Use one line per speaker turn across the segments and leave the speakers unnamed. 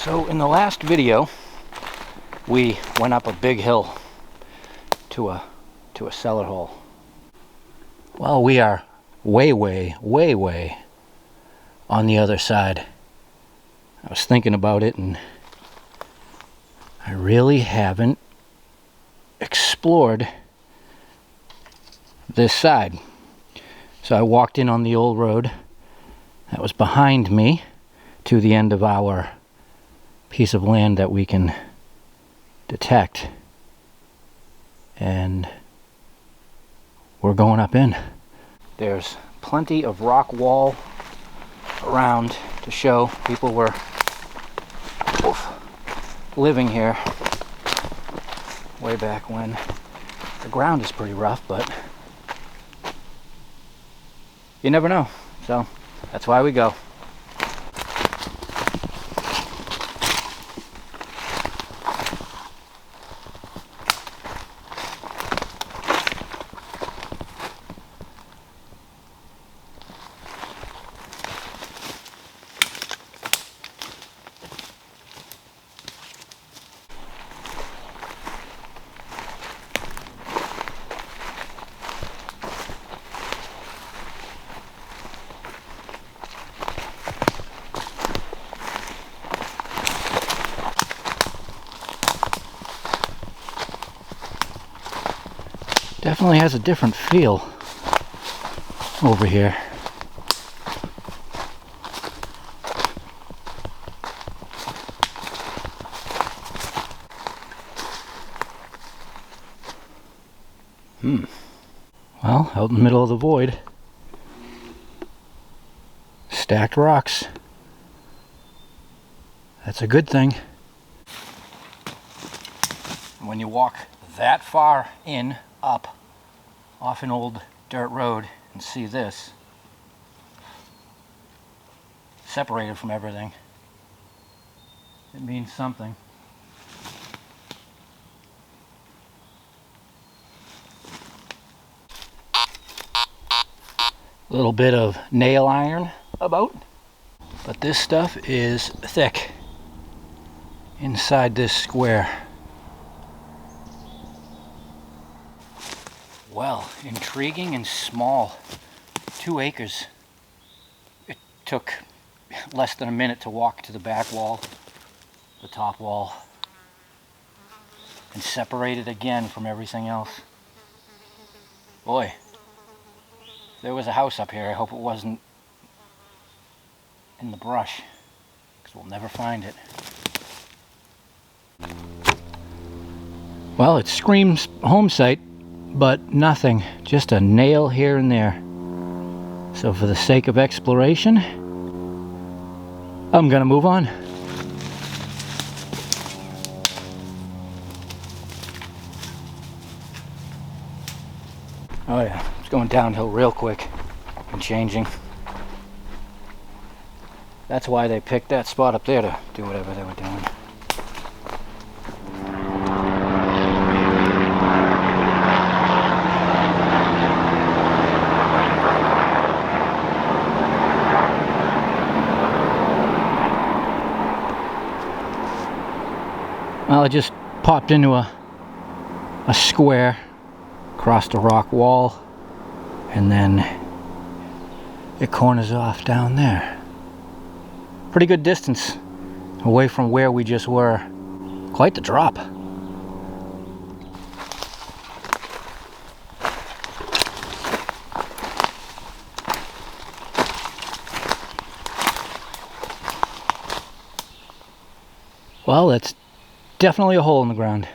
So in the last video, we went up a big hill to a cellar hole. Well, we are way on the other side. I was thinking about it, and I really haven't explored this side. So I walked in on the old road that was behind me to the end of our piece of land that we can detect, and we're going up in. There's plenty of rock wall around to show people were living here way back when. The ground is pretty rough, but you never know, so that's why we go. Definitely has a different feel over here. Well, out in the middle of the void, stacked rocks. That's a good thing. When you walk that far up off an old dirt road and see this separated from everything, it means something. A little bit of nail iron about, but this stuff is thick inside this square. Well, intriguing and small. 2 acres. It took less than a minute to walk to the back wall, the top wall, and separate it again from everything else. Boy, if there was a house up here, I hope it wasn't in the brush, because we'll never find it. Well, it screams home site, but nothing, just a nail here and there. So for the sake of exploration, I'm gonna move on. Oh yeah, it's going downhill real quick and changing. That's why they picked that spot up there to do whatever they were doing. Well, I just popped into a square, crossed a rock wall, and then it corners off down there. Pretty good distance away from where we just were. Quite the drop. Well, that's definitely a hole in the ground.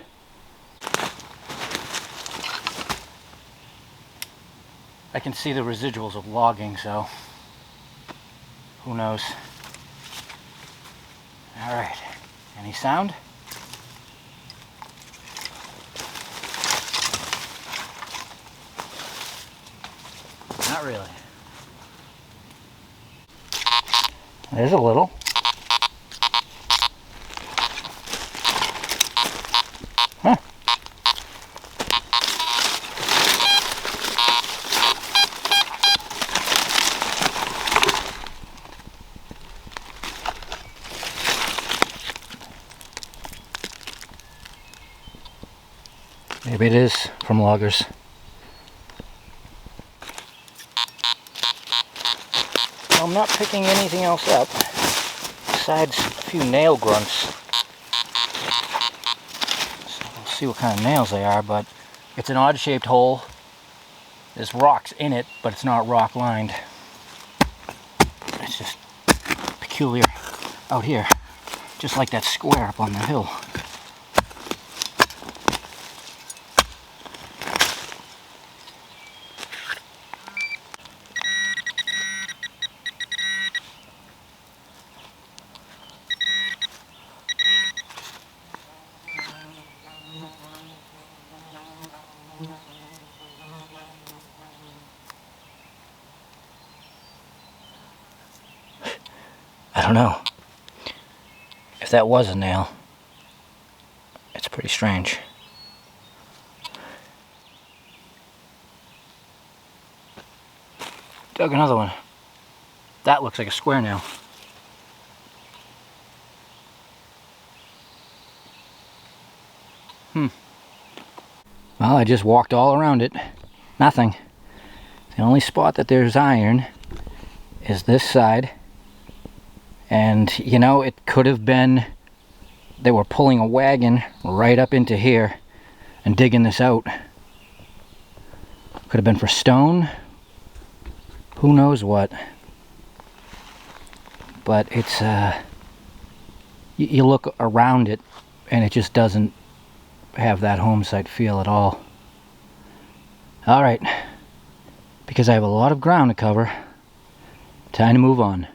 I can see the residuals of logging, so who knows. All right, any sound? Not really. There's a little. Huh. Maybe it is from loggers. Well, I'm not picking anything else up besides a few nail grunts. So we'll see what kind of nails they are, but it's an odd-shaped hole. There's rocks in it, but it's not rock lined. It's just peculiar out here, just like that square up on the hill. I don't know. If that was a nail, it's pretty strange. Dug another one. That looks like a square nail. Well, I just walked all around it. Nothing. The only spot that there's iron is this side. And, you know, it could have been they were pulling a wagon right up into here and digging this out. Could have been for stone. Who knows what. But it's, you look around it and it just doesn't have that home site feel at all. Alright, because I have a lot of ground to cover, time to move on.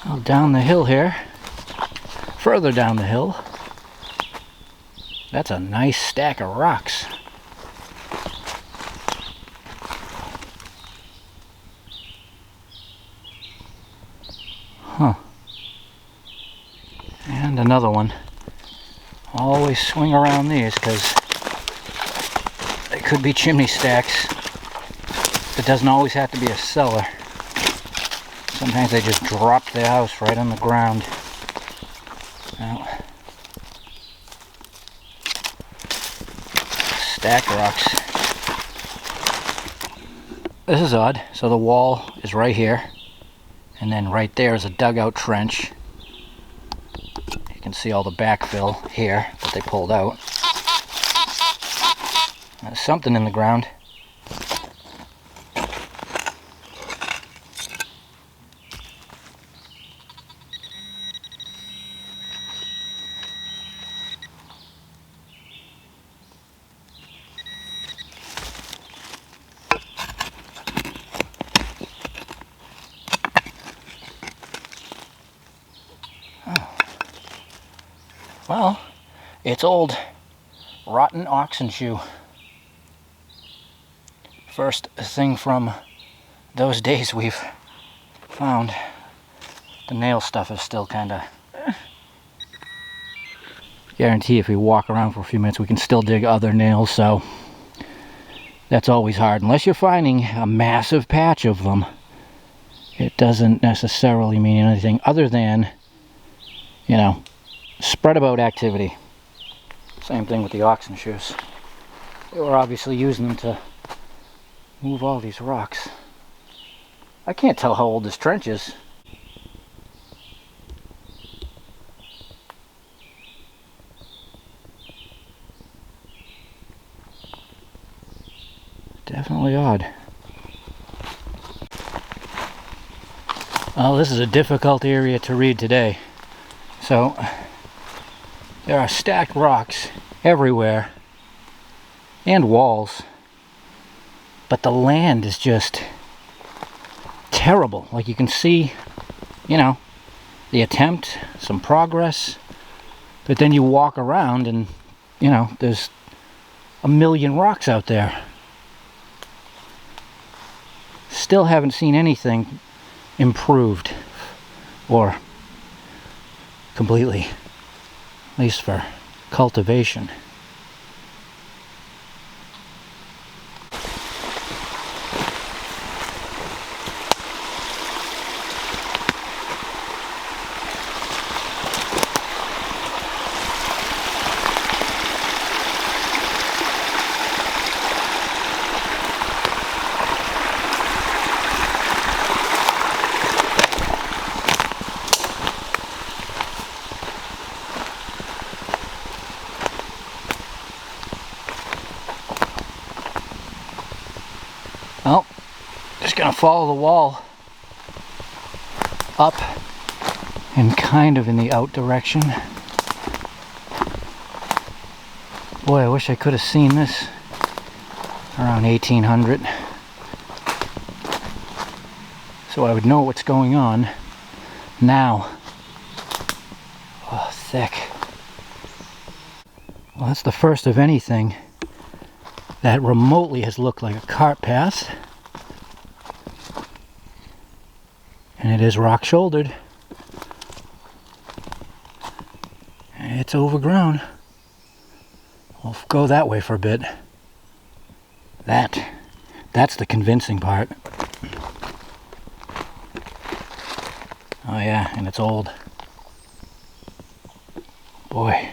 Well, down the hill here, further down the hill, that's a nice stack of rocks. Huh. And another one. Always swing around these because they could be chimney stacks. It doesn't always have to be a cellar. Sometimes they just drop the house right on the ground. Well, stack rocks. This is odd. So the wall is right here. And then right there is a dugout trench. You can see all the backfill here that they pulled out. There's something in the ground. Well, it's old rotten oxen shoe. First thing from those days we've found. The nail stuff is still kind of... Guarantee if we walk around for a few minutes we can still dig other nails, so that's always hard. Unless you're finding a massive patch of them, it doesn't necessarily mean anything other than, you know, spread about activity. Same thing with the oxen shoes. They were obviously using them to move all these rocks. I can't tell how old this trench is. Definitely odd. Well, this is a difficult area to read today. So, there are stacked rocks everywhere, and walls, but the land is just terrible. Like you can see, you know, the attempt, some progress, but then you walk around and, you know, there's a million rocks out there. Still haven't seen anything improved or completely, at least for cultivation. follow the wall up and kind of in the out direction. Boy, I wish I could have seen this around 1800. So I would know what's going on now. Oh, thick. Well, that's the first of anything that remotely has looked like a cart path. And it is rock shouldered. It's overgrown. We'll go that way for a bit. That's the convincing part. Oh yeah, and it's old. Boy,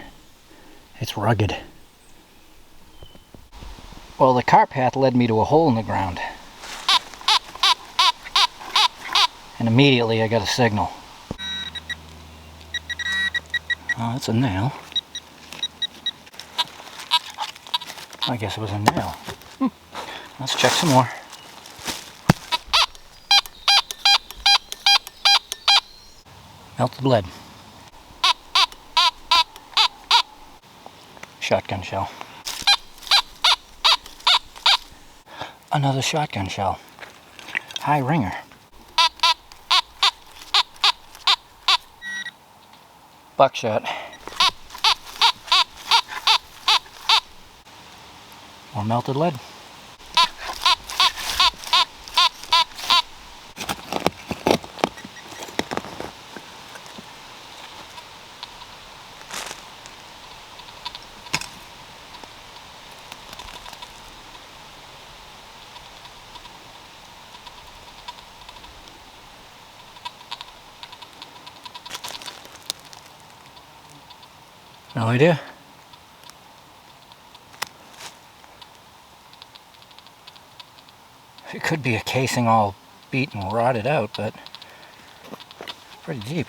it's rugged. Well, the cart path led me to a hole in the ground. And immediately I got a signal. Oh, that's a nail. I guess it was a nail. Let's check some more. Melted lead. Shotgun shell. Another shotgun shell. High ringer. Buckshot. More melted lead. No idea. It could be a casing all beat and rotted out, but pretty deep.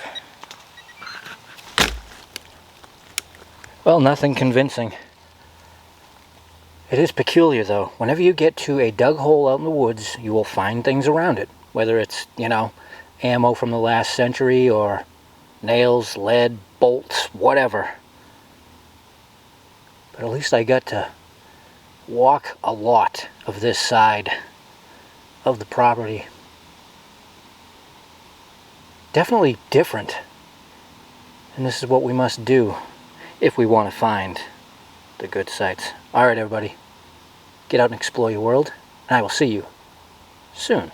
Well, nothing convincing. It is peculiar though. Whenever you get to a dug hole out in the woods, you will find things around it. Whether it's, you know, ammo from the last century or nails, lead, bolts, whatever. But at least I got to walk a lot of this side of the property. Definitely different. And this is what we must do if we want to find the good sites. Alright everybody, get out and explore your world, and I will see you soon.